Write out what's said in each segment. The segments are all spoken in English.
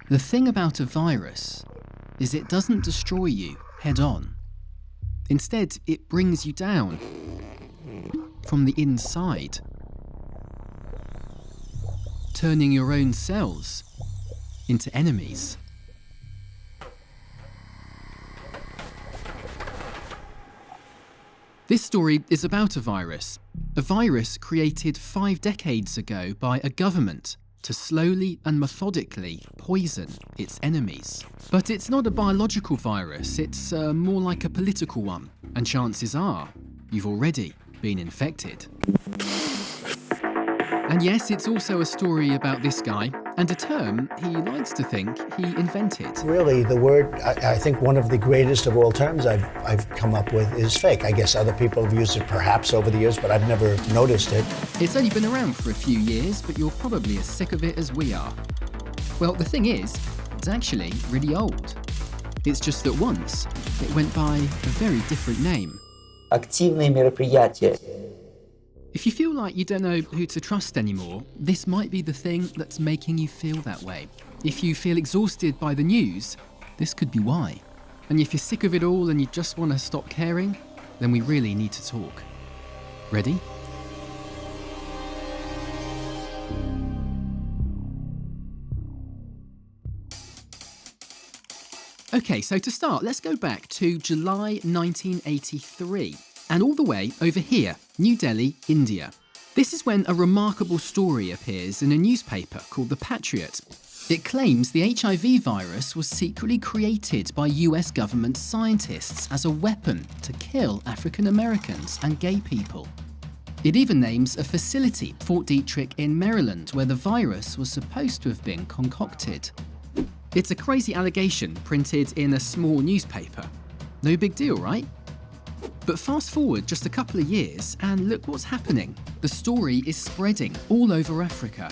The thing about a virus is it doesn't destroy you head on. Instead, it brings you down from the inside, turning your own cells into enemies. This story is about a virus created 5 decades ago by a government to slowly and methodically poison its enemies. But it's not a biological virus, it's more like a political one, and chances are you've already been infected. And yes, it's also a story about this guy, and a term he likes to think he invented. Really, the word, I think one of the greatest of all terms I've come up with is fake. I guess other people have used it perhaps over the years, but I've never noticed it. It's only been around for a few years, but you're probably as sick of it as we are. Well, the thing is, it's actually really old. It's just that once, it went by a very different name. Активные мероприятия. If you feel like you don't know who to trust anymore, this might be the thing that's making you feel that way. If you feel exhausted by the news, this could be why. And if you're sick of it all and you just want to stop caring, then we really need to talk. Ready? Okay, so to start, let's go back to July 1983. And all the way over here, New Delhi, India. This is when a remarkable story appears in a newspaper called The Patriot. It claims the HIV virus was secretly created by US government scientists as a weapon to kill African Americans and gay people. It even names a facility, Fort Detrick in Maryland, where the virus was supposed to have been concocted. It's a crazy allegation printed in a small newspaper. No big deal, right? But fast forward just a couple of years and look what's happening. The story is spreading all over Africa.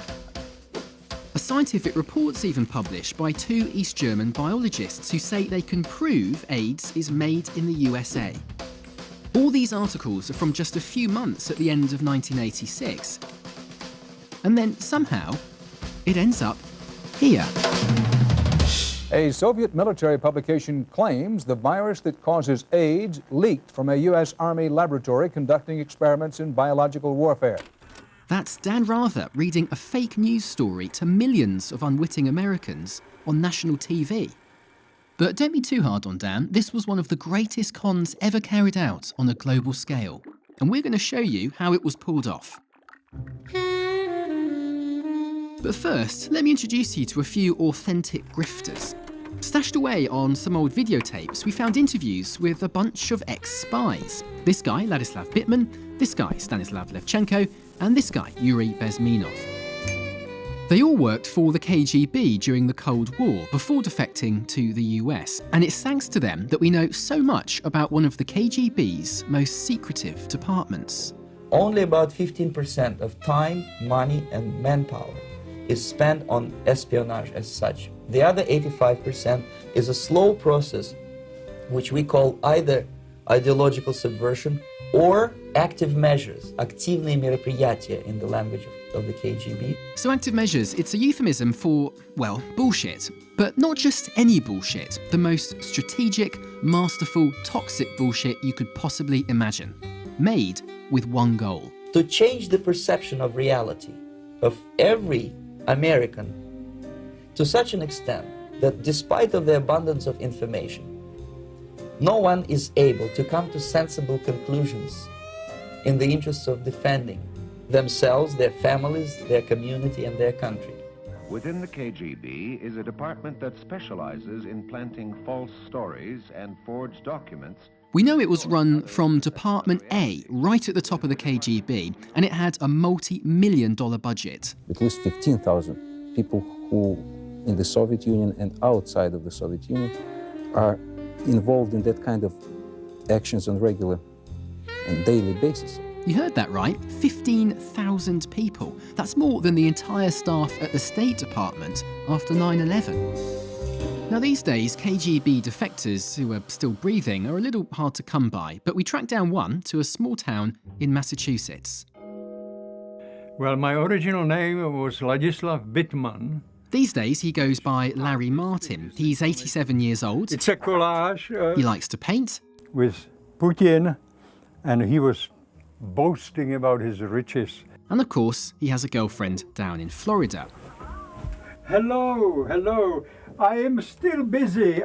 A scientific report's even published by 2 East German biologists who say they can prove AIDS is made in the USA. All these articles are from just a few months at the end of 1986. And then somehow, it ends up here. A Soviet military publication claims the virus that causes AIDS leaked from a U.S. Army laboratory conducting experiments in biological warfare. That's Dan Rather reading a fake news story to millions of unwitting Americans on national TV. But don't be too hard on Dan. This was one of the greatest cons ever carried out on a global scale. And we're going to show you how it was pulled off. But first, let me introduce you to a few authentic grifters. Stashed away on some old videotapes, we found interviews with a bunch of ex-spies. This guy, Ladislav Bittman, this guy, Stanislav Levchenko, and this guy, Yuri Bezmenov. They all worked for the KGB during the Cold War before defecting to the US, and it's thanks to them that we know so much about one of the KGB's most secretive departments. Only about 15% of time, money, and manpower is spent on espionage as such. The other 85% is a slow process which we call either ideological subversion or active measures, активные мероприятия in the language of the KGB. So active measures, it's a euphemism for, well, bullshit. But not just any bullshit, the most strategic, masterful, toxic bullshit you could possibly imagine. Made with one goal. To change the perception of reality of every American to such an extent that despite of the abundance of information, no one is able to come to sensible conclusions in the interests of defending themselves, their families, their community, and their country. Within the KGB is a department that specializes in planting false stories and forged documents. We know it was run from Department A, right at the top of the KGB, and it had a multi-million-dollar budget. At least 15,000 people who, in the Soviet Union and outside of the Soviet Union, are involved in that kind of actions on regular and daily basis. You heard that right, 15,000 people. That's more than the entire staff at the State Department after 9/11. Now these days, KGB defectors who are still breathing are a little hard to come by, but we tracked down one to a small town in Massachusetts. Well, my original name was Ladislav Bittman. These days, he goes by Larry Martin. He's 87 years old. It's a collage He likes to paint. with Putin, and he was boasting about his riches. And of course, he has a girlfriend down in Florida. Hello, hello. I am still busy.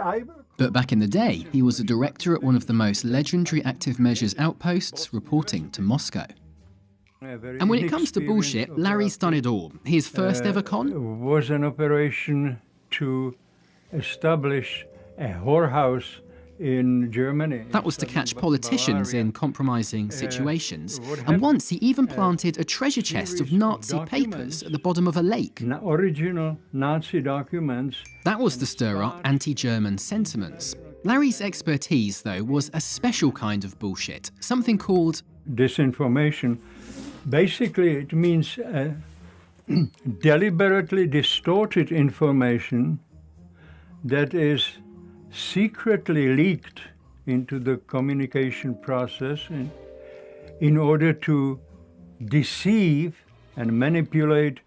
But back in the day, he was a director at one of the most legendary active measures outposts, reporting to Moscow. And when it comes to bullshit, Larry's done it all. His first ever con? Was an operation to establish a whorehouse in Germany. That was to catch politicians in compromising situations. And once he even planted a treasure chest of Nazi papers at the bottom of a lake. Original Nazi documents. That was to stir up anti-German sentiments. Larry's expertise, though, was a special kind of bullshit, something called Disinformation. Basically, it means deliberately distorted information that is secretly leaked into the communication process in order to deceive and manipulate.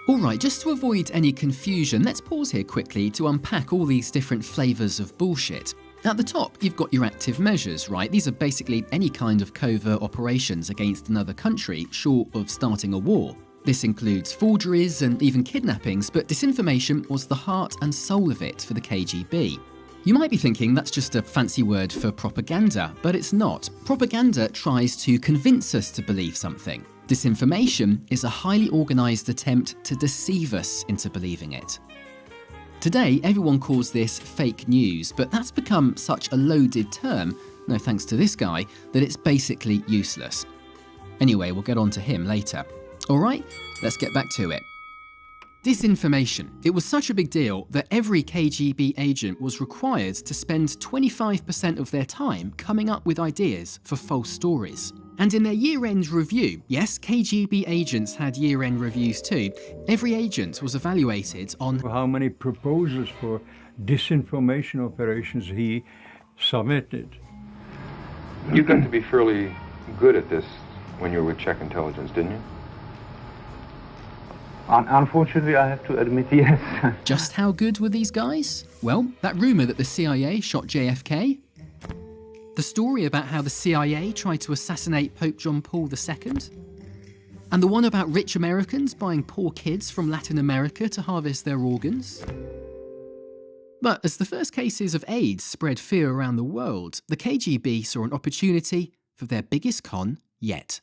All right, just to avoid any confusion, let's pause here quickly to unpack all these different flavours of bullshit. At the top, you've got your active measures, right? These are basically any kind of covert operations against another country, short of starting a war. This includes forgeries and even kidnappings, but disinformation was the heart and soul of it for the KGB. You might be thinking that's just a fancy word for propaganda, but it's not. Propaganda tries to convince us to believe something. Disinformation is a highly organised attempt to deceive us into believing it. Today, everyone calls this fake news, but that's become such a loaded term, no thanks to this guy, that it's basically useless. Anyway, we'll get on to him later. All right, let's get back to it. Disinformation. It was such a big deal that every KGB agent was required to spend 25% of their time coming up with ideas for false stories. And in their year-end review, yes, KGB agents had year-end reviews too, every agent was evaluated on How many proposals for disinformation operations he submitted. You got to be fairly good at this when you were with Czech intelligence, didn't you? Unfortunately, I have to admit, yes. Just how good were these guys? Well, that rumour that the CIA shot JFK, the story about how the CIA tried to assassinate Pope John Paul II, and the one about rich Americans buying poor kids from Latin America to harvest their organs. But as the first cases of AIDS spread fear around the world, the KGB saw an opportunity for their biggest con yet.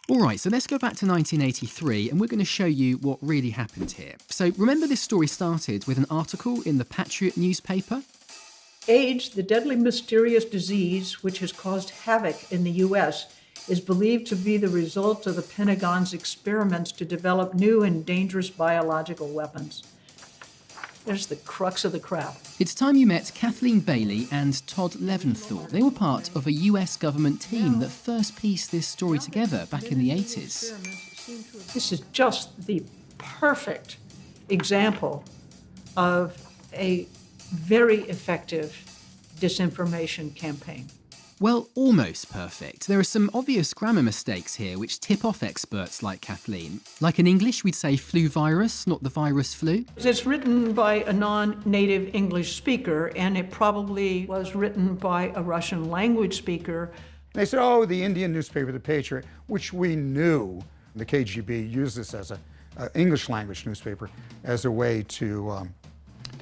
Alright, so let's go back to 1983 and we're going to show you what really happened here. So remember this story started with an article in the Patriot newspaper? AIDS, the deadly mysterious disease which has caused havoc in the U.S., is believed to be the result of the Pentagon's experiments to develop new and dangerous biological weapons. There's the crux of the crap. It's time you met Kathleen Bailey and Todd Leventhal. They were part of a US government team that first pieced this story together back in the 80s. This is just the perfect example of a very effective disinformation campaign. Well, almost perfect. There are some obvious grammar mistakes here which tip off experts like Kathleen. Like in English, we'd say flu virus, not the virus flu. It's written by a non-native English speaker, and it probably was written by a Russian language speaker. They said, oh, the Indian newspaper, the Patriot, which we knew the KGB used this as an English language newspaper as a way to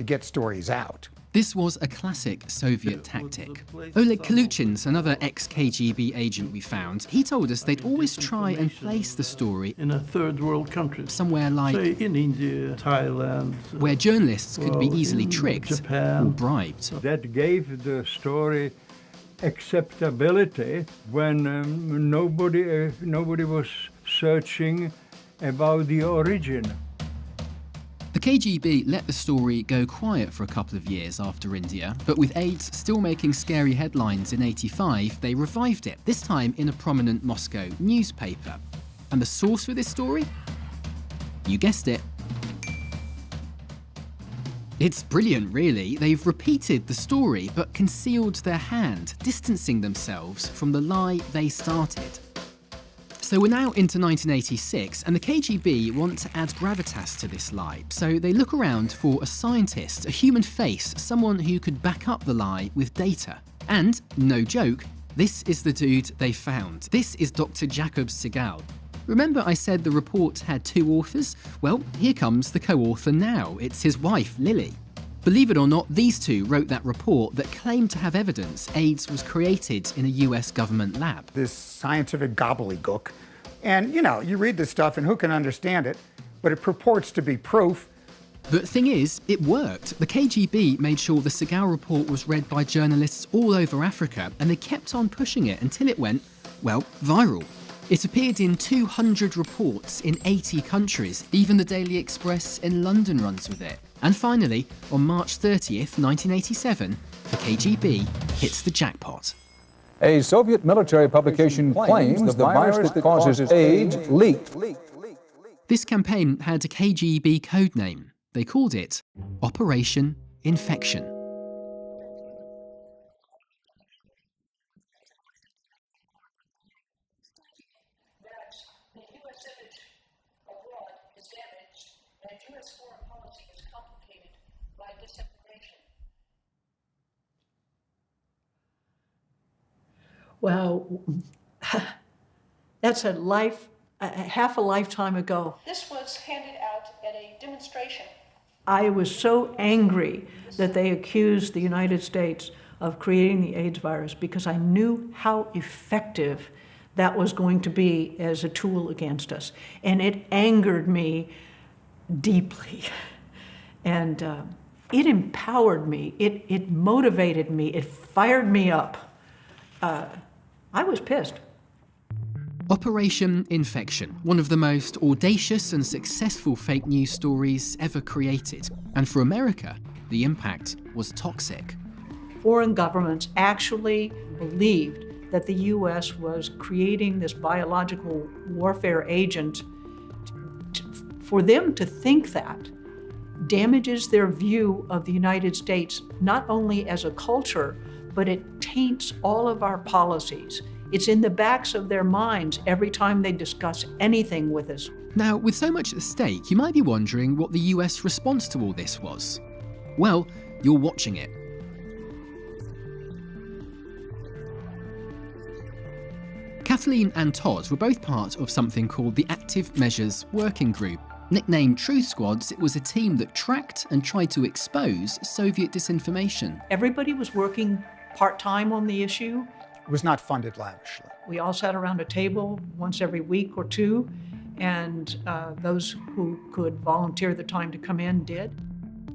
get stories out. This was a classic Soviet tactic. Oleg Kaluchin's another ex-KGB agent we found. He told us they'd always try and place the story in a third world country, somewhere like, say, in India, Thailand, where journalists could be easily tricked Japan, or bribed. That gave the story acceptability when nobody was searching about the origin. The KGB let the story go quiet for a couple of years after India, but with AIDS still making scary headlines in '85, they revived it, this time in a prominent Moscow newspaper. And the source for this story? You guessed it. It's brilliant, really. They've repeated the story, but concealed their hand, distancing themselves from the lie they started. So we're now into 1986, and the KGB want to add gravitas to this lie. So they look around for a scientist, a human face, someone who could back up the lie with data. And, no joke, this is the dude they found. This is Dr. Jakub Segal. Remember I said the report had 2 authors? Well, here comes the co-author now. It's his wife, Lily. Believe it or not, these 2 wrote that report that claimed to have evidence AIDS was created in a US government lab. This scientific gobbledygook. And, you read this stuff and who can understand it, but it purports to be proof. The thing is, it worked. The KGB made sure the Segal report was read by journalists all over Africa, and they kept on pushing it until it went, well, viral. It appeared in 200 reports in 80 countries. Even the Daily Express in London runs with it. And finally, on March 30th, 1987, the KGB hits the jackpot. A Soviet military publication claims the virus that causes AIDS leaked. This campaign had a KGB code name. They called it Operation InfeKtion. Well, that's half a lifetime ago. This was handed out at a demonstration. I was so angry that they accused the United States of creating the AIDS virus because I knew how effective that was going to be as a tool against us. And it angered me deeply. And it empowered me, it motivated me, it fired me up. I was pissed. Operation InfeKtion, one of the most audacious and successful fake news stories ever created. And for America, the impact was toxic. Foreign governments actually believed that the US was creating this biological warfare agent. For them to think that damages their view of the United States, not only as a culture, but it taints all of our policies. It's in the backs of their minds every time they discuss anything with us. Now, with so much at stake, you might be wondering what the US response to all this was. Well, you're watching it. Kathleen and Todd were both part of something called the Active Measures Working Group. Nicknamed Truth Squads, it was a team that tracked and tried to expose Soviet disinformation. Everybody was working part-time on the issue. It was not funded lavishly. We all sat around a table once every week or 2, and those who could volunteer the time to come in did.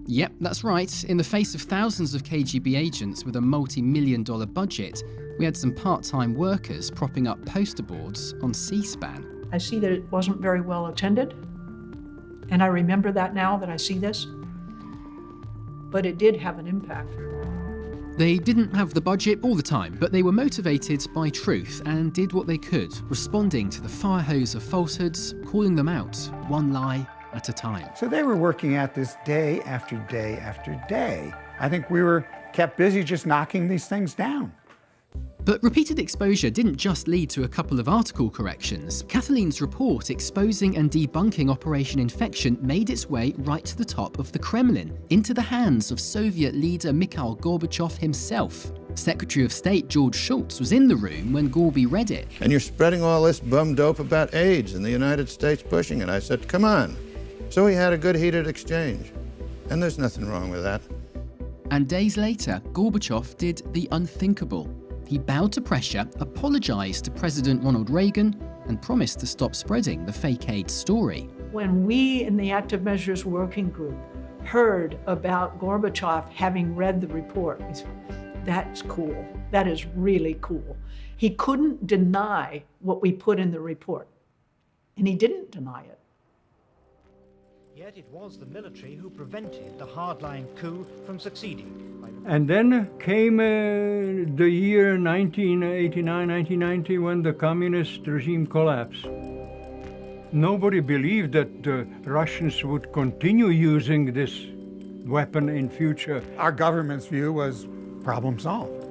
Yep, that's right. In the face of thousands of KGB agents with a multi-million-dollar budget, we had some part-time workers propping up poster boards on C-SPAN. I see that it wasn't very well attended, and I remember that now that I see this, but it did have an impact. They didn't have the budget all the time, but they were motivated by truth and did what they could, responding to the fire hose of falsehoods, calling them out, one lie at a time. So they were working at this day after day after day. I think we were kept busy just knocking these things down. But repeated exposure didn't just lead to a couple of article corrections. Kathleen's report exposing and debunking Operation InfeKtion made its way right to the top of the Kremlin, into the hands of Soviet leader Mikhail Gorbachev himself. Secretary of State George Shultz was in the room when Gorby read it. And you're spreading all this bum dope about AIDS and the United States pushing it. I said, come on. So we had a good heated exchange. And there's nothing wrong with that. And days later, Gorbachev did the unthinkable. He bowed to pressure, apologized to President Ronald Reagan, and promised to stop spreading the fake AIDS story. When we in the Active Measures Working Group heard about Gorbachev having read the report, we said, that's cool. That is really cool. He couldn't deny what we put in the report, and he didn't deny it. Yet it was the military who prevented the hardline coup from succeeding. And then came the year 1989, 1990, when the communist regime collapsed. Nobody believed that the Russians would continue using this weapon in future. Our government's view was problem solved.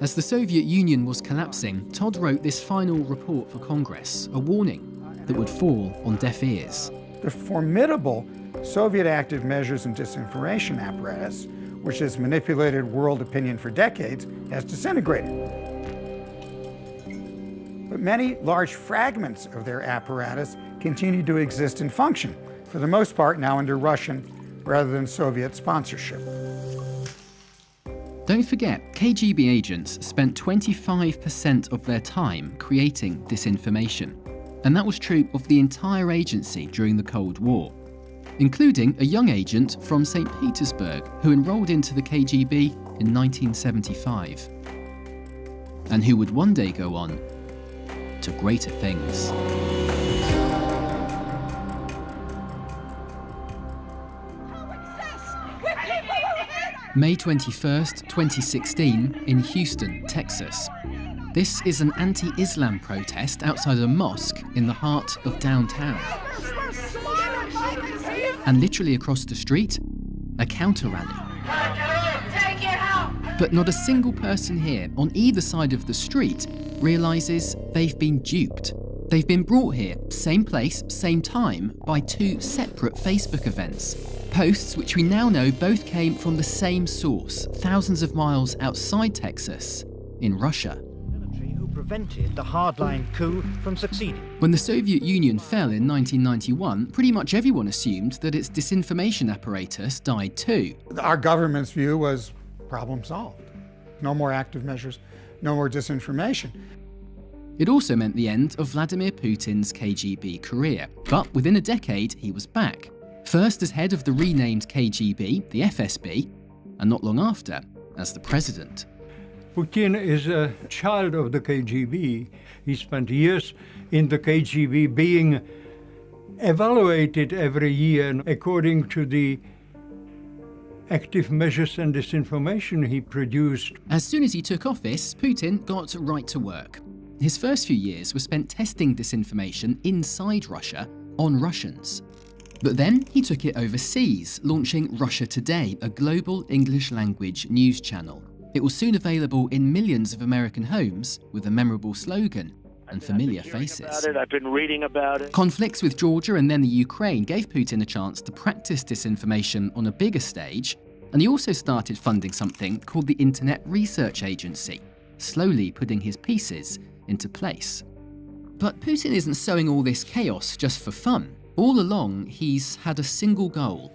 As the Soviet Union was collapsing, Todd wrote this final report for Congress, a warning that would fall on deaf ears. The formidable Soviet active measures and disinformation apparatus, which has manipulated world opinion for decades, has disintegrated. But many large fragments of their apparatus continue to exist and function, for the most part now under Russian rather than Soviet sponsorship. Don't forget, KGB agents spent 25% of their time creating disinformation. And that was true of the entire agency during the Cold War, including a young agent from St. Petersburg who enrolled into the KGB in 1975, and who would one day go on to greater things. May 21st, 2016, in Houston, Texas. This is an anti-Islam protest outside a mosque in the heart of downtown. And literally across the street, a counter-rally. But not a single person here, on either side of the street, realises they've been duped. They've been brought here, same place, same time, by two separate Facebook events. Posts which we now know both came from the same source, thousands of miles outside Texas, in Russia. Who prevented the hardline coup from succeeding. When the Soviet Union fell in 1991, pretty much everyone assumed that its disinformation apparatus died too. Our government's view was problem solved. No more active measures, no more disinformation. It also meant the end of Vladimir Putin's KGB career. But within a decade, he was back. First as head of the renamed KGB, the FSB, and not long after, as the president. Putin is a child of the KGB. He spent years in the KGB being evaluated every year according to the active measures and disinformation he produced. As soon as he took office, Putin got right to work. His first few years were spent testing disinformation inside Russia on Russians. But then he took it overseas, launching Russia Today, a global English-language news channel. It was soon available in millions of American homes with a memorable slogan and familiar faces. I've been reading about it. Conflicts with Georgia and then the Ukraine gave Putin a chance to practice disinformation on a bigger stage, and he also started funding something called the Internet Research Agency, slowly putting his pieces into place. But Putin isn't sowing all this chaos just for fun. All along, he's had a single goal.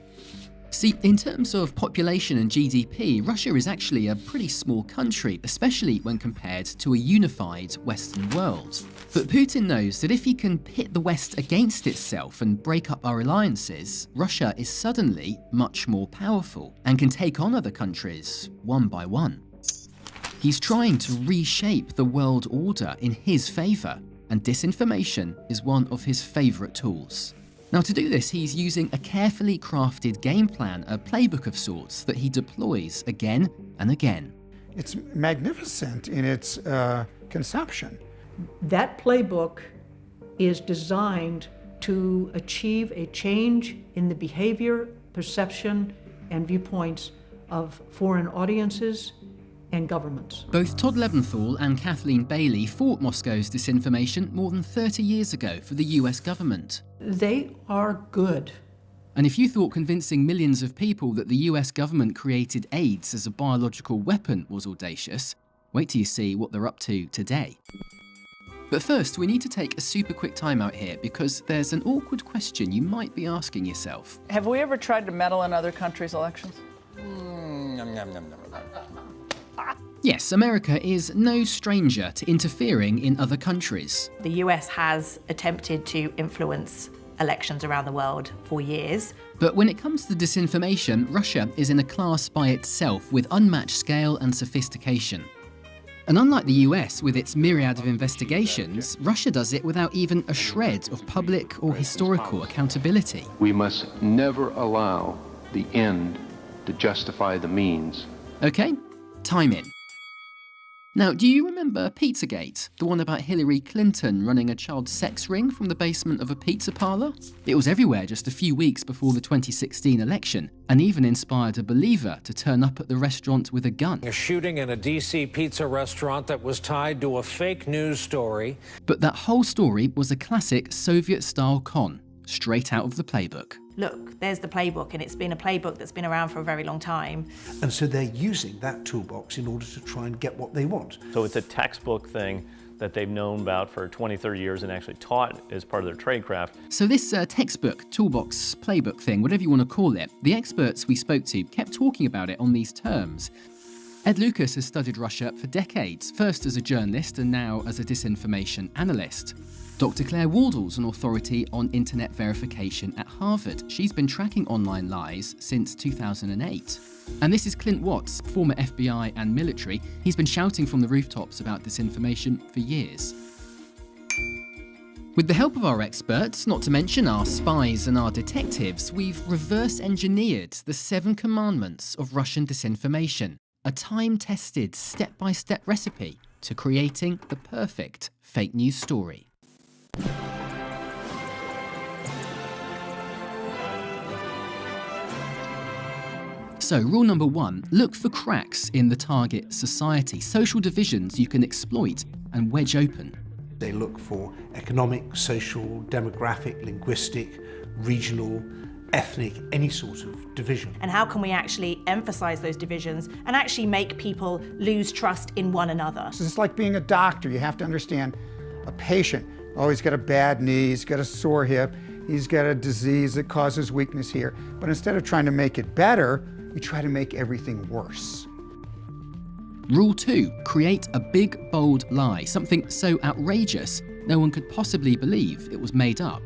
See, in terms of population and GDP, Russia is actually a pretty small country, especially when compared to a unified Western world. But Putin knows that if he can pit the West against itself and break up our alliances, Russia is suddenly much more powerful and can take on other countries one by one. He's trying to reshape the world order in his favour, and disinformation is one of his favourite tools. Now, to do this, he's using a carefully crafted game plan, a playbook of sorts that he deploys again and again. It's magnificent in its conception. That playbook is designed to achieve a change in the behavior, perception, and viewpoints of foreign audiences and governments. Both Todd Leventhal and Kathleen Bailey fought Moscow's disinformation more than 30 years ago for the US government. They are good. And if you thought convincing millions of people that the US government created AIDS as a biological weapon was audacious, wait till you see what they're up to today. But first, we need to take a super quick time out here because there's an awkward question you might be asking yourself. Have we ever tried to meddle in other countries' elections? Yes, America is no stranger to interfering in other countries. The US has attempted to influence elections around the world for years. But when it comes to disinformation, Russia is in a class by itself with unmatched scale and sophistication. And unlike the US with its myriad of investigations, Russia does it without even a shred of public or historical accountability. We must never allow the end to justify the means. Okay, time in. Now, do you remember Pizzagate? The one about Hillary Clinton running a child sex ring from the basement of a pizza parlour? It was everywhere just a few weeks before the 2016 election, and even inspired a believer to turn up at the restaurant with a gun. A shooting in a DC pizza restaurant that was tied to a fake news story. But that whole story was a classic Soviet-style con, straight out of the playbook. Look, there's the playbook, and it's been a playbook that's been around for a very long time. And so they're using that toolbox in order to try and get what they want. So it's a textbook thing that they've known about for 20, 30 years and actually taught as part of their tradecraft. So this textbook, toolbox, playbook thing, whatever you want to call it, the experts we spoke to kept talking about it on these terms. Ed Lucas has studied Russia for decades, first as a journalist and now as a disinformation analyst. Dr. Claire Wardle's an authority on internet verification at Harvard. She's been tracking online lies since 2008. And this is Clint Watts, former FBI and military. He's been shouting from the rooftops about disinformation for years. With the help of our experts, not to mention our spies and our detectives, we've reverse engineered the 7 commandments of Russian disinformation, a time-tested, step-by-step recipe to creating the perfect fake news story. So, rule number 1, look for cracks in the target society, social divisions you can exploit and wedge open. They look for economic, social, demographic, linguistic, regional, ethnic, any sort of division. And how can we actually emphasize those divisions and actually make people lose trust in one another? It's just like being a doctor. You have to understand a patient. Oh, he's got a bad knee, he's got a sore hip, he's got a disease that causes weakness here. But instead of trying to make it better, we try to make everything worse. Rule 2, create a big, bold lie, something so outrageous no one could possibly believe it was made up.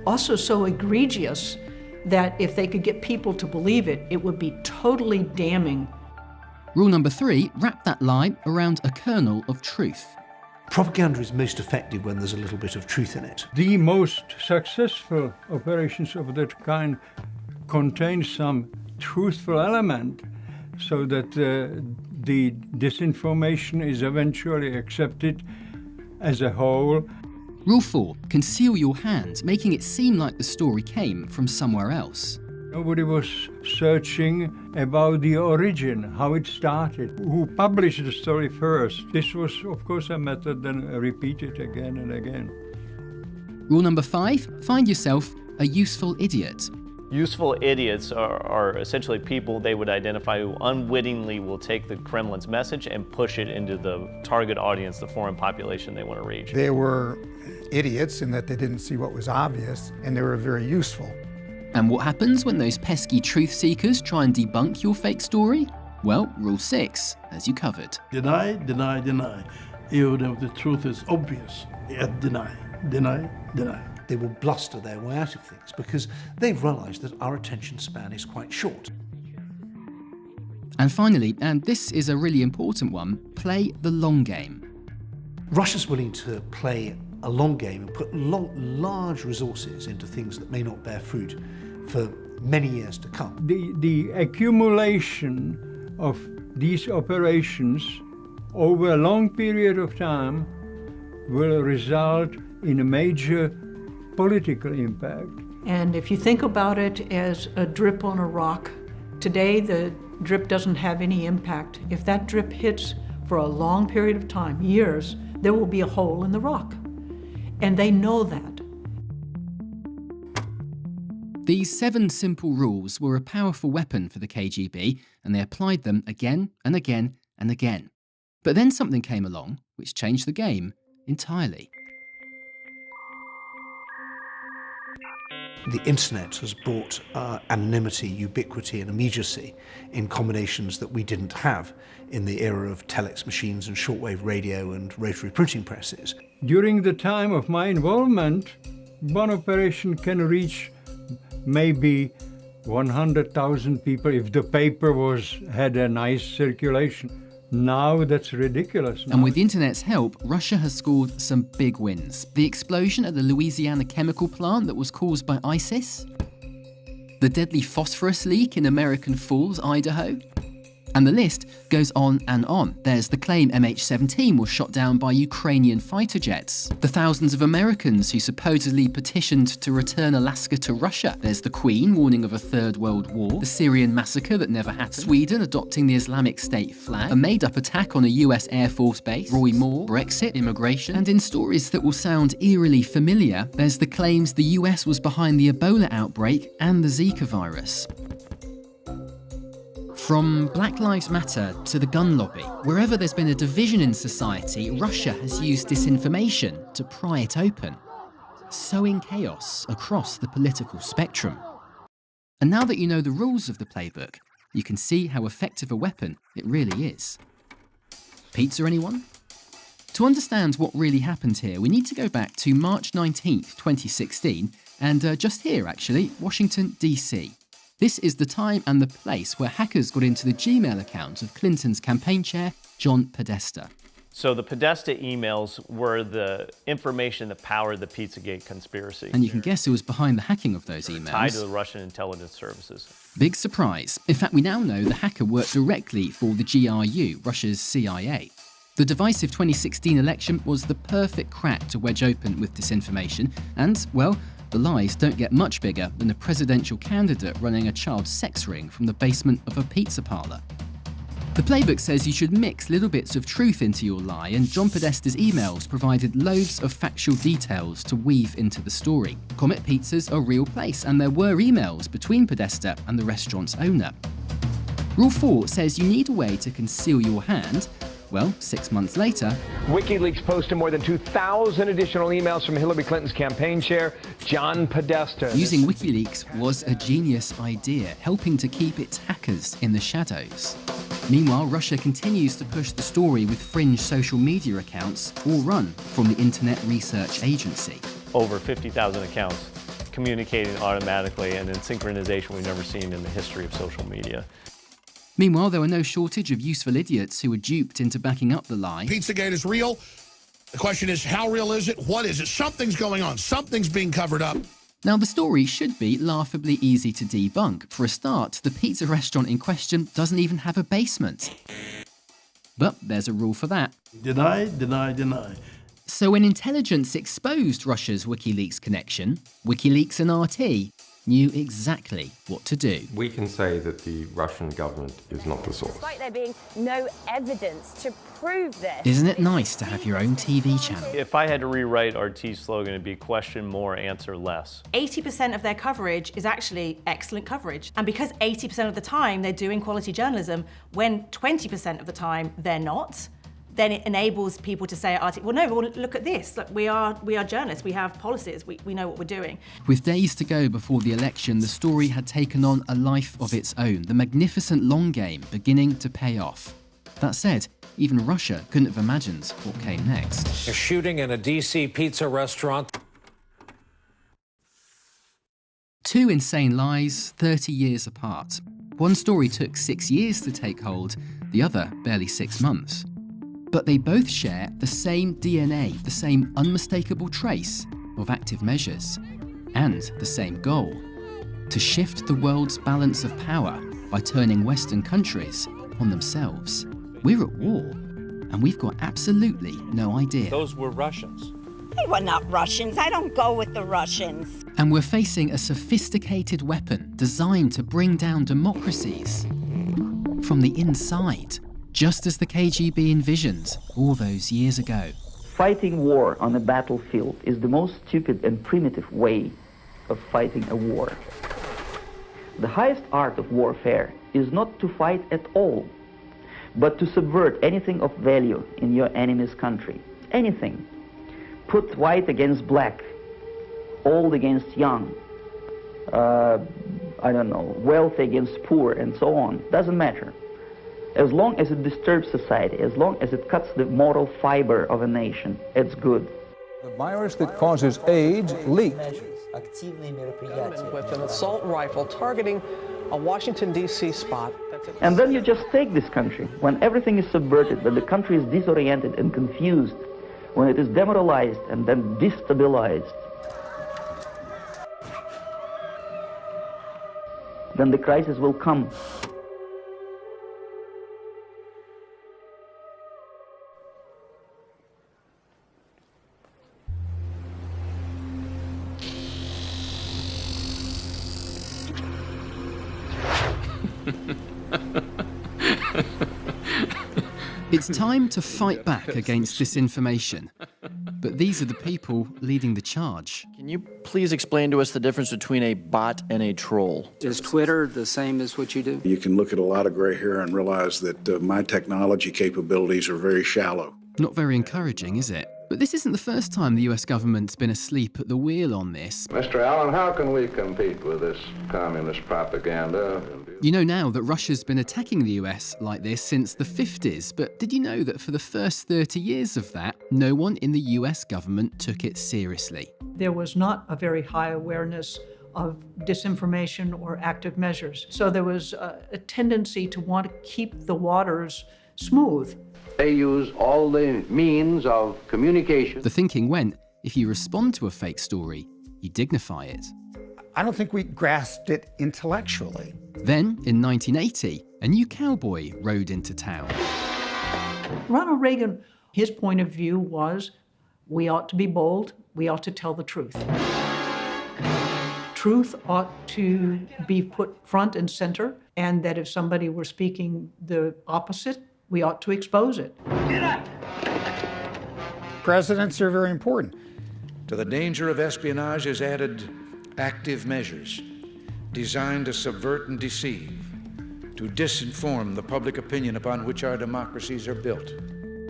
Also so egregious that if they could get people to believe it, it would be totally damning. Rule number 3, wrap that lie around a kernel of truth. Propaganda is most effective when there's a little bit of truth in it. The most successful operations of that kind contain some truthful element so that the disinformation is eventually accepted as a whole. Rule 4, conceal your hand, making it seem like the story came from somewhere else. Nobody was searching about the origin, how it started, who published the story first. This was, of course, a method then repeated again and again. Rule number 5, find yourself a useful idiot. Useful idiots are essentially people they would identify who unwittingly will take the Kremlin's message and push it into the target audience, the foreign population they want to reach. They were idiots in that they didn't see what was obvious, and they were very useful. And what happens when those pesky truth seekers try and debunk your fake story? Well, rule 6, as you covered. Deny, deny, deny. Even if the truth is obvious, yet deny, deny, deny. They will bluster their way out of things because they've realized that our attention span is quite short. And finally, and this is a really important one, play the long game. Russia's willing to play a long game and put large resources into things that may not bear fruit for many years to come. The accumulation of these operations over a long period of time will result in a major political impact. And if you think about it as a drip on a rock, today the drip doesn't have any impact. If that drip hits for a long period of time, years, there will be a hole in the rock. And they know that. These 7 simple rules were a powerful weapon for the KGB, and they applied them again and again and again. But then something came along which changed the game entirely. The internet has brought anonymity, ubiquity and immediacy in combinations that we didn't have in the era of telex machines and shortwave radio and rotary printing presses. During the time of my involvement, one operation can reach maybe 100,000 people if the paper had a nice circulation. Now that's ridiculous. And with the internet's help, Russia has scored some big wins. The explosion at the Louisiana chemical plant that was caused by ISIS, the deadly phosphorus leak in American Falls, Idaho, And the list goes on and on. There's the claim MH17 was shot down by Ukrainian fighter jets. The thousands of Americans who supposedly petitioned to return Alaska to Russia. There's the Queen warning of a Third World War. The Syrian massacre that never happened. Sweden adopting the Islamic State flag. A made-up attack on a US Air Force base. Roy Moore. Brexit. Immigration. And in stories that will sound eerily familiar, there's the claims the US was behind the Ebola outbreak and the Zika virus. From Black Lives Matter to the gun lobby, wherever there's been a division in society, Russia has used disinformation to pry it open, sowing chaos across the political spectrum. And now that you know the rules of the playbook, you can see how effective a weapon it really is. Pizza, anyone? To understand what really happened here, we need to go back to March 19th, 2016, and just here actually, Washington, DC. This is the time and the place where hackers got into the Gmail account of Clinton's campaign chair, John Podesta. So the Podesta emails were the information that powered the Pizzagate conspiracy. And you can guess who was behind the hacking of those emails. Tied to the Russian intelligence services. Big surprise. In fact, we now know the hacker worked directly for the GRU, Russia's CIA. The divisive 2016 election was the perfect crack to wedge open with disinformation, and, well, the lies don't get much bigger than a presidential candidate running a child sex ring from the basement of a pizza parlour. The playbook says you should mix little bits of truth into your lie, and John Podesta's emails provided loads of factual details to weave into the story. Comet Pizza's a real place, and there were emails between Podesta and the restaurant's owner. Rule 4 says you need a way to conceal your hand. Well, 6 months later, WikiLeaks posted more than 2,000 additional emails from Hillary Clinton's campaign chair, John Podesta. Using WikiLeaks was a genius idea, helping to keep its hackers in the shadows. Meanwhile, Russia continues to push the story with fringe social media accounts, all run from the Internet Research Agency. Over 50,000 accounts communicating automatically and in synchronization we've never seen in the history of social media. Meanwhile, there were no shortage of useful idiots who were duped into backing up the lie. Pizzagate is real. The question is, how real is it? What is it? Something's going on. Something's being covered up. Now, the story should be laughably easy to debunk. For a start, the pizza restaurant in question doesn't even have a basement. But there's a rule for that. Deny, deny, deny. So when intelligence exposed Russia's WikiLeaks connection, WikiLeaks and RT knew exactly what to do. We can say that the Russian government is not the source. Despite there being no evidence to prove this. Isn't it nice to have your own TV channel? If I had to rewrite RT's slogan, it'd be question more, answer less. 80% of their coverage is actually excellent coverage. And because 80% of the time they're doing quality journalism, when 20% of the time they're not, then it enables people to say, well, no, well, look at this. Look, we are journalists. We have policies. We know what we're doing. With days to go before the election, the story had taken on a life of its own, the magnificent long game beginning to pay off. That said, even Russia couldn't have imagined what came next. A shooting in a DC pizza restaurant. 2 insane lies, 30 years apart. One story took 6 years to take hold, the other barely 6 months. But they both share the same DNA, the same unmistakable trace of active measures, and the same goal: to shift the world's balance of power by turning Western countries on themselves. We're at war, and we've got absolutely no idea. Those were Russians. They were not Russians. I don't go with the Russians. And we're facing a sophisticated weapon designed to bring down democracies from the inside, just as the KGB envisioned all those years ago. Fighting war on a battlefield is the most stupid and primitive way of fighting a war. The highest art of warfare is not to fight at all, but to subvert anything of value in your enemy's country. Anything. Put white against black, old against young, wealthy against poor, and so on. Doesn't matter. As long as it disturbs society, as long as it cuts the moral fiber of a nation, it's good. The virus that causes AIDS leaked. With an assault rifle targeting a Washington, D.C. spot. And then you just take this country, when everything is subverted, when the country is disoriented and confused, when it is demoralized and then destabilized, then the crisis will come. It's time to fight back against disinformation. But these are the people leading the charge. Can you please explain to us the difference between a bot and a troll? Is Twitter the same as what you do? You can look at a lot of gray hair and realize that my technology capabilities are very shallow. Not very encouraging, is it? But this isn't the first time the US government's been asleep at the wheel on this. Mr. Allen, how can we compete with this communist propaganda? You know now that Russia's been attacking the US like this since the 50s, but did you know that for the first 30 years of that, no one in the US government took it seriously? There was not a very high awareness of disinformation or active measures. So there was a tendency to want to keep the waters smooth. They use all the means of communication. The thinking went, if you respond to a fake story, you dignify it. I don't think we grasped it intellectually. Then, in 1980, a new cowboy rode into town. Ronald Reagan, his point of view was, we ought to be bold, we ought to tell the truth. Truth ought to be put front and center, and that if somebody were speaking the opposite, we ought to expose it. Presidents are very important. To the danger of espionage is added active measures designed to subvert and deceive, to disinform the public opinion upon which our democracies are built.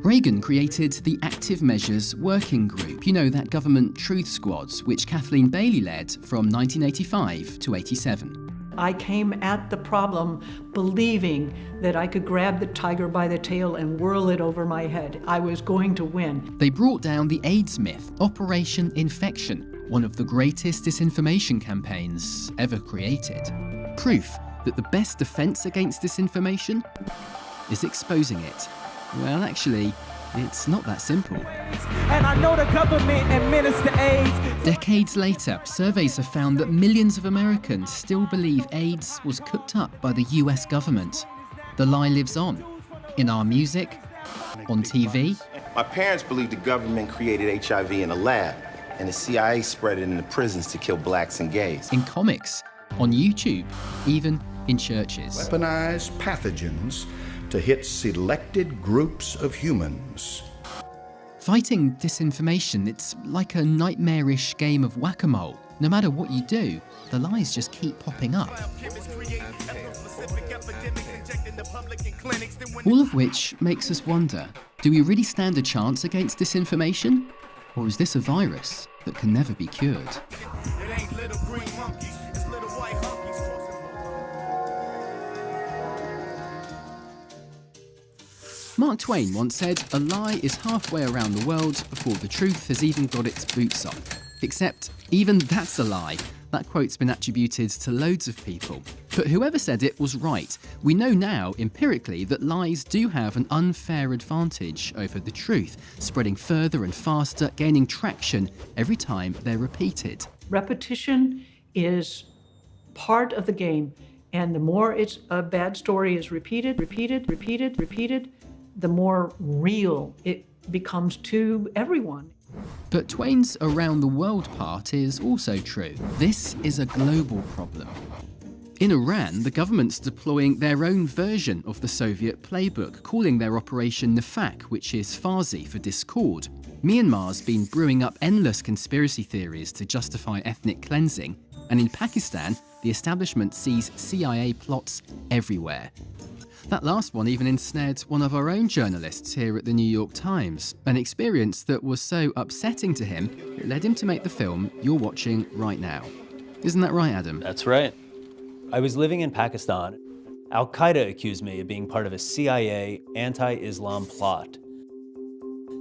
Reagan created the Active Measures Working Group, you know, that government truth squads, which Kathleen Bailey led from 1985 to 87. I came at the problem believing that I could grab the tiger by the tail and whirl it over my head. I was going to win. They brought down the AIDS myth, Operation InfeKtion, one of the greatest disinformation campaigns ever created. Proof that the best defense against disinformation is exposing it. Well, actually, it's not that simple. And I know the government administer AIDS. Decades later, surveys have found that millions of Americans still believe AIDS was cooked up by the US government. The lie lives on. In our music, on TV. My parents believed the government created HIV in a lab, and the CIA spread it in the prisons to kill blacks and gays. In comics, on YouTube, even in churches. Weaponize pathogens to hit selected groups of humans. Fighting disinformation, it's like a nightmarish game of whack-a-mole. No matter what you do, the lies just keep popping up. All of which makes us wonder, do we really stand a chance against disinformation? Or is this a virus that can never be cured? Mark Twain once said, a lie is halfway around the world before the truth has even got its boots on. Except, even that's a lie. That quote's been attributed to loads of people. But whoever said it was right. We know now, empirically, that lies do have an unfair advantage over the truth, spreading further and faster, gaining traction every time they're repeated. Repetition is part of the game, and the more a bad story is repeated, the more real it becomes to everyone. But Twain's around the world part is also true. This is a global problem. In Iran, the government's deploying their own version of the Soviet playbook, calling their operation Nefaq, which is Farsi for discord. Myanmar's been brewing up endless conspiracy theories to justify ethnic cleansing. And in Pakistan, the establishment sees CIA plots everywhere. That last one even ensnared one of our own journalists here at the New York Times, an experience that was so upsetting to him, it led him to make the film you're watching right now. Isn't that right, Adam? That's right. I was living in Pakistan. Al-Qaeda accused me of being part of a CIA anti-Islam plot.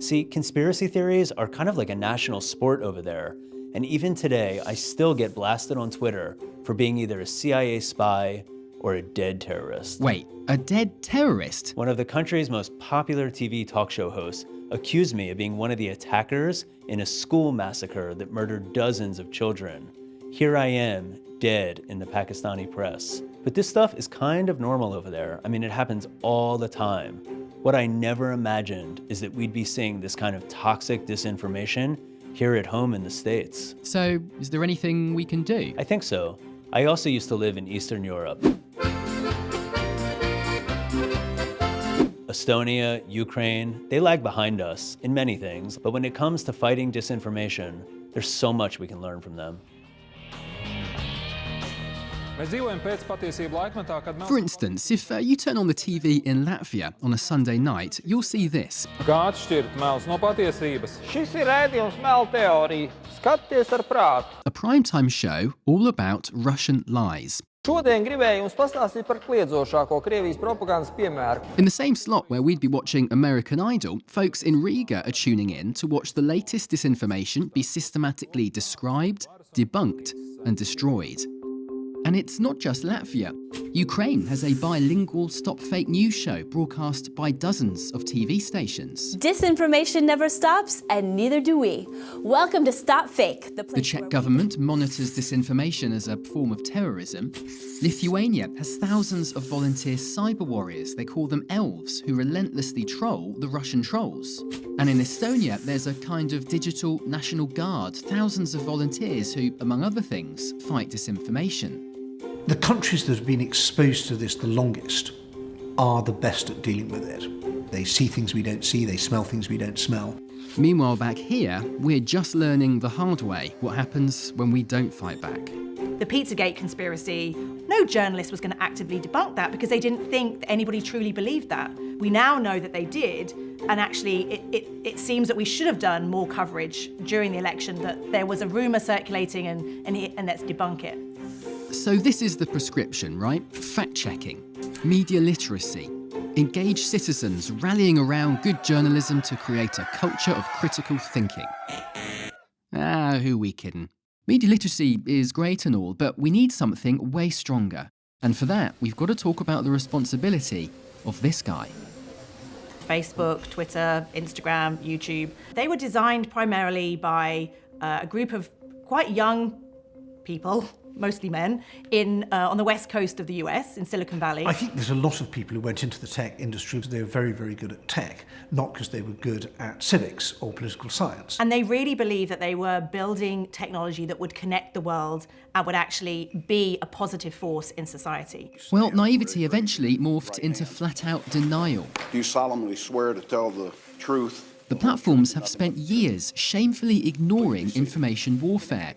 See, conspiracy theories are kind of like a national sport over there, and even today, I still get blasted on Twitter for being either a CIA spy or a dead terrorist. Wait, a dead terrorist? One of the country's most popular TV talk show hosts accused me of being one of the attackers in a school massacre that murdered dozens of children. Here I am, dead in the Pakistani press. But this stuff is kind of normal over there. I mean, it happens all the time. What I never imagined is that we'd be seeing this kind of toxic disinformation here at home in the States. So, is there anything we can do? I think so. I also used to live in Eastern Europe. Estonia, Ukraine, they lag behind us in many things, but when it comes to fighting disinformation, there's so much we can learn from them. For instance, if you turn on the TV in Latvia on a Sunday night, you'll see this. A primetime show all about Russian lies. In the same slot where we'd be watching American Idol, folks in Riga are tuning in to watch the latest disinformation be systematically described, debunked, and destroyed. And it's not just Latvia. Ukraine has a bilingual Stop Fake News show broadcast by dozens of TV stations. Disinformation never stops, and neither do we. Welcome to Stop Fake. The Czech government monitors disinformation as a form of terrorism. Lithuania has thousands of volunteer cyber warriors. They call them elves, who relentlessly troll the Russian trolls. And in Estonia, there's a kind of digital national guard, thousands of volunteers who, among other things, fight disinformation. The countries that have been exposed to this the longest are the best at dealing with it. They see things we don't see, they smell things we don't smell. Meanwhile, back here, we're just learning the hard way what happens when we don't fight back. The Pizzagate conspiracy, no journalist was going to actively debunk that because they didn't think that anybody truly believed that. We now know that they did, and actually it seems that we should have done more coverage during the election, that there was a rumour circulating and let's debunk it. So this is the prescription, right? Fact-checking, media literacy, engaged citizens rallying around good journalism to create a culture of critical thinking. Who we kidding? Media literacy is great and all, but we need something way stronger. And for that, we've got to talk about the responsibility of this guy. Facebook, Twitter, Instagram, YouTube. They were designed primarily by a group of quite young people, mostly men, on the west coast of the US, in Silicon Valley. I think there's a lot of people who went into the tech industry because they were very, very good at tech, not because they were good at civics or political science. And they really believed that they were building technology that would connect the world and would actually be a positive force in society. Well, naivety eventually morphed into flat-out denial. Do you solemnly swear to tell the truth? The platforms have spent years shamefully ignoring information warfare.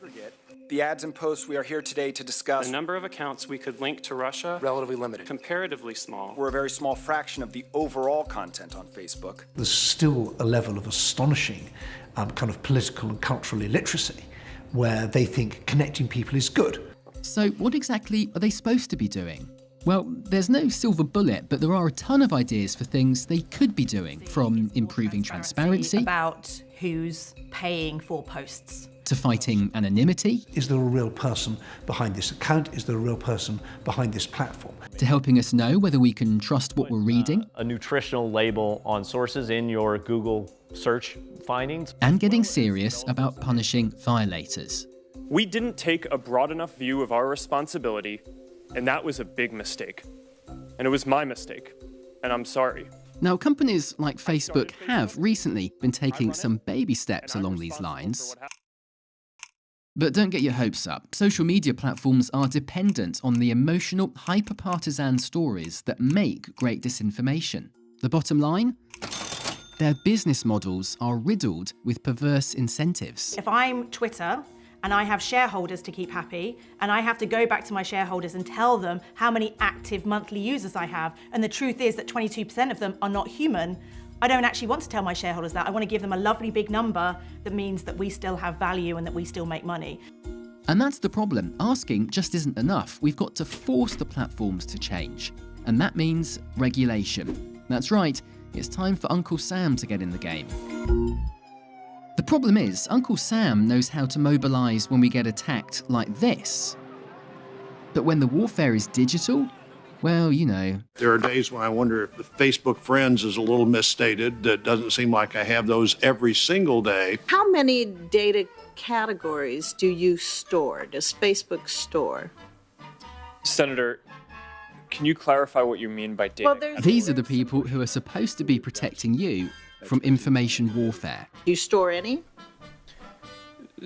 The ads and posts we are here today to discuss. The number of accounts we could link to Russia, relatively limited. Comparatively small. We're a very small fraction of the overall content on Facebook. There's still a level of astonishing kind of political and cultural illiteracy where they think connecting people is good. So what exactly are they supposed to be doing? Well, there's no silver bullet, but there are a ton of ideas for things they could be doing, from improving transparency about who's paying for posts, to fighting anonymity. Is there a real person behind this account? Is there a real person behind this platform? To helping us know whether we can trust what we're reading. A nutritional label on sources in your Google search findings. And getting serious about punishing violators. We didn't take a broad enough view of our responsibility, and that was a big mistake. And it was my mistake, and I'm sorry. Now, companies like Facebook have recently been taking some baby steps along these lines. But don't get your hopes up. Social media platforms are dependent on the emotional, hyper-partisan stories that make great disinformation. The bottom line? Their business models are riddled with perverse incentives. If I'm Twitter and I have shareholders to keep happy, and I have to go back to my shareholders and tell them how many active monthly users I have, and the truth is that 22% of them are not human, I don't actually want to tell my shareholders that. I want to give them a lovely big number that means that we still have value and that we still make money. And that's the problem. Asking just isn't enough. We've got to force the platforms to change. And that means regulation. That's right, it's time for Uncle Sam to get in the game. The problem is, Uncle Sam knows how to mobilize when we get attacked like this. But when the warfare is digital, well, you know. There are days when I wonder if the Facebook friends is a little misstated. It doesn't seem like I have those every single day. How many data categories do you store? Does Facebook store? Senator, can you clarify what you mean by data? Well, these are the people who are supposed to be protecting you from information warfare. Do you store any?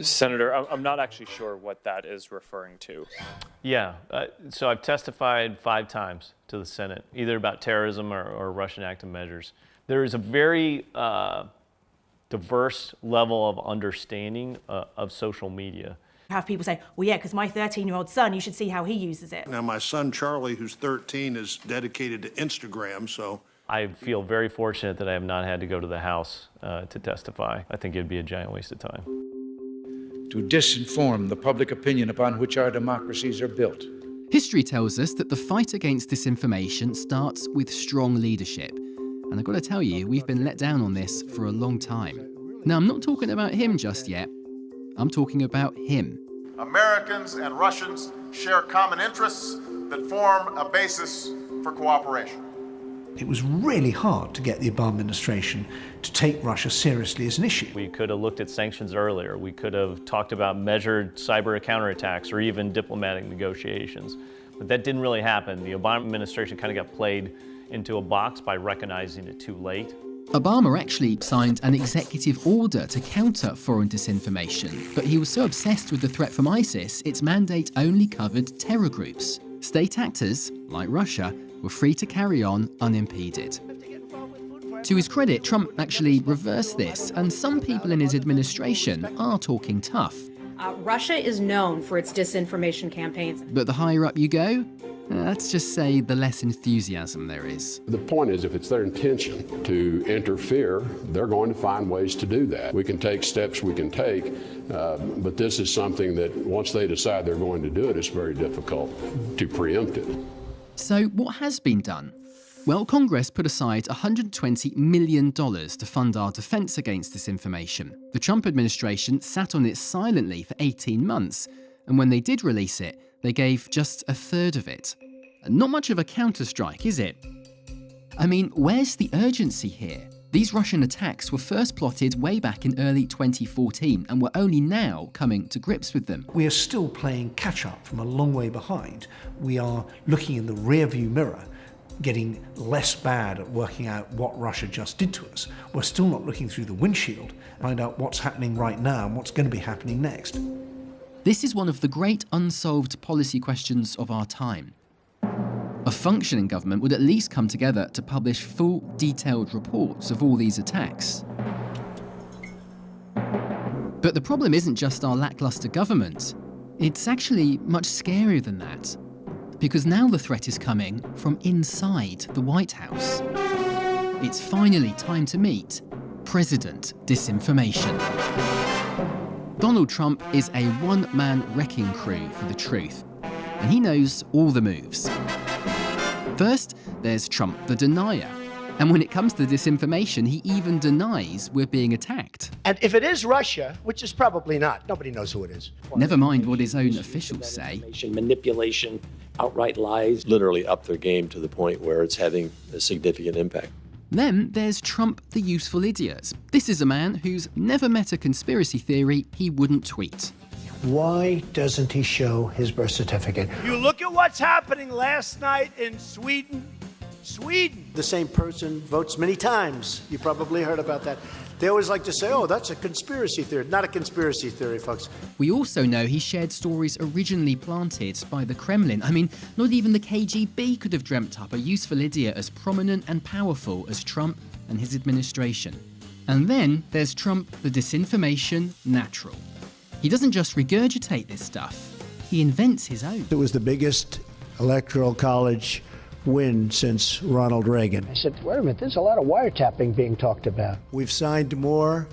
Senator, I'm not actually sure what that is referring to. Yeah, so I've testified 5 times to the Senate, either about terrorism or Russian active measures. There is a very diverse level of understanding of social media. Have people say, well, yeah, because my 13-year-old son, you should see how he uses it. Now, my son Charlie, who's 13, is dedicated to Instagram, so I feel very fortunate that I have not had to go to the House to testify. I think it'd be a giant waste of time. To disinform the public opinion upon which our democracies are built. History tells us that the fight against disinformation starts with strong leadership. And I've got to tell you, we've been let down on this for a long time. Now, I'm not talking about him just yet. I'm talking about him. Americans and Russians share common interests that form a basis for cooperation. It was really hard to get the Obama administration to take Russia seriously as an issue. We could have looked at sanctions earlier. We could have talked about measured cyber counterattacks or even diplomatic negotiations. But that didn't really happen. The Obama administration kind of got played into a box by recognizing it too late. Obama actually signed an executive order to counter foreign disinformation, but he was so obsessed with the threat from ISIS, its mandate only covered terror groups. State actors, like Russia, were free to carry on unimpeded. To his credit, Trump actually reversed this, and some people in his administration are talking tough. Russia is known for its disinformation campaigns. But the higher up you go, let's just say the less enthusiasm there is. The point is, if it's their intention to interfere, they're going to find ways to do that. We can take steps we can take, but this is something that once they decide they're going to do it, it's very difficult to preempt it. So what has been done? Well, Congress put aside $120 million to fund our defense against disinformation. The Trump administration sat on it silently for 18 months, and when they did release it, they gave just a third of it. Not much of a counterstrike, is it? I mean, where's the urgency here? These Russian attacks were first plotted way back in early 2014 and we're only now coming to grips with them. We are still playing catch-up from a long way behind. We are looking in the rear-view mirror, getting less bad at working out what Russia just did to us. We're still not looking through the windshield to find out what's happening right now and what's going to be happening next. This is one of the great unsolved policy questions of our time. A functioning government would at least come together to publish full, detailed reports of all these attacks. But the problem isn't just our lackluster government. It's actually much scarier than that. Because now the threat is coming from inside the White House. It's finally time to meet President Disinformation. Donald Trump is a one-man wrecking crew for the truth, and he knows all the moves. First, there's Trump the denier, and when it comes to disinformation, he even denies we're being attacked. And if it is Russia, which is probably not, nobody knows who it is. Never mind what his own officials say. Manipulation, outright lies. Literally up their game to the point where it's having a significant impact. Then there's Trump the useful idiot. This is a man who's never met a conspiracy theory he wouldn't tweet. Why doesn't he show his birth certificate? You look at what's happening last night in Sweden. The same person votes many times. You probably heard about that. They always like to say, oh, that's a conspiracy theory. Not a conspiracy theory, folks. We also know he shared stories originally planted by the Kremlin. I mean, not even the KGB could have dreamt up a useful idiot as prominent and powerful as Trump and his administration. And then there's Trump the disinformation natural. He doesn't just regurgitate this stuff, he invents his own. It was the biggest electoral college win since Ronald Reagan. I said, wait a minute, there's a lot of wiretapping being talked about. We've signed more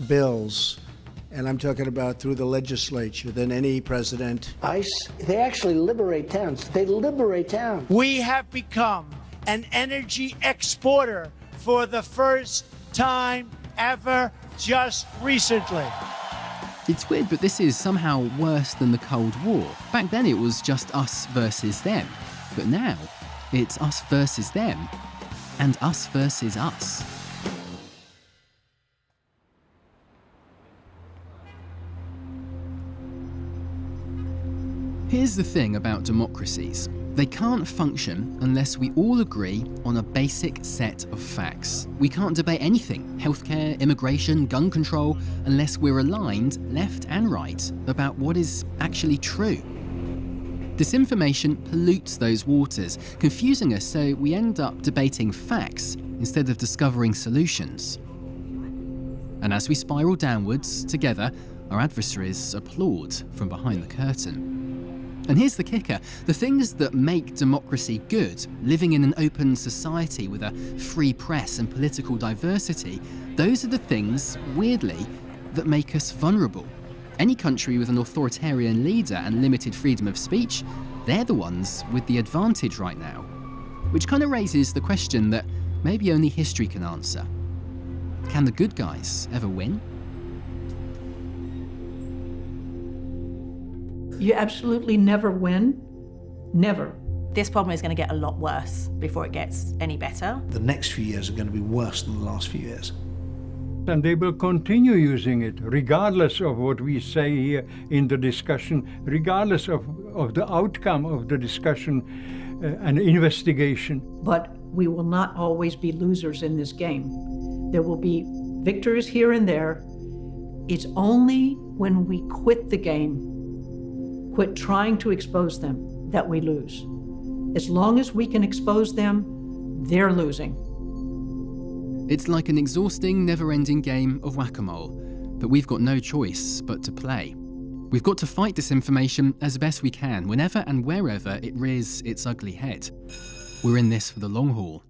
bills, and I'm talking about through the legislature, than any president. ICE, they actually liberate towns. They liberate towns. We have become an energy exporter for the first time ever just recently. It's weird, but this is somehow worse than the Cold War. Back then it was just us versus them. But now, it's us versus them, and us versus us. Here's the thing about democracies. They can't function unless we all agree on a basic set of facts. We can't debate anything, healthcare, immigration, gun control, unless we're aligned, left and right, about what is actually true. Disinformation pollutes those waters, confusing us so we end up debating facts instead of discovering solutions. And as we spiral downwards, together, our adversaries applaud from behind the curtain. And here's the kicker. The things that make democracy good, living in an open society with a free press and political diversity, those are the things, weirdly, that make us vulnerable. Any country with an authoritarian leader and limited freedom of speech, they're the ones with the advantage right now. Which kind of raises the question that maybe only history can answer. Can the good guys ever win? You absolutely never win. Never. This problem is going to get a lot worse before it gets any better. The next few years are going to be worse than the last few years. And they will continue using it, regardless of what we say here in the discussion, regardless of the outcome of the discussion and investigation. But we will not always be losers in this game. There will be victors here and there. It's only when we quit the game, quit trying to expose them, that we lose. As long as we can expose them, they're losing. It's like an exhausting, never-ending game of whack-a-mole, but we've got no choice but to play. We've got to fight disinformation as best we can, whenever and wherever it rears its ugly head. We're in this for the long haul,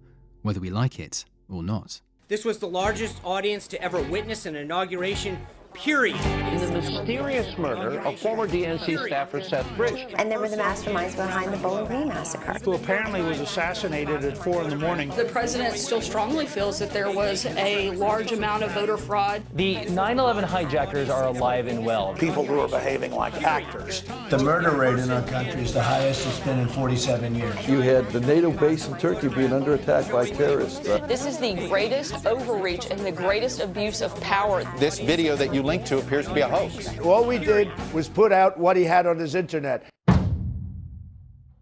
whether we like it or not. This was the largest audience to ever witness an inauguration, period. In the mysterious murder of former DNC staffer Seth Rich. And there were the masterminds behind the Bowling Green massacre. Who apparently was assassinated at 4 in the morning. The president still strongly feels that there was a large amount of voter fraud. The 9/11 hijackers are alive and well. People who are behaving like actors. The murder rate in our country is the highest it's been in 47 years. You had the NATO base in Turkey being under attack by terrorists. This is the greatest overreach and the greatest abuse of power. This video that you linked to appears to be a hoax. All we did was put out what he had on his internet.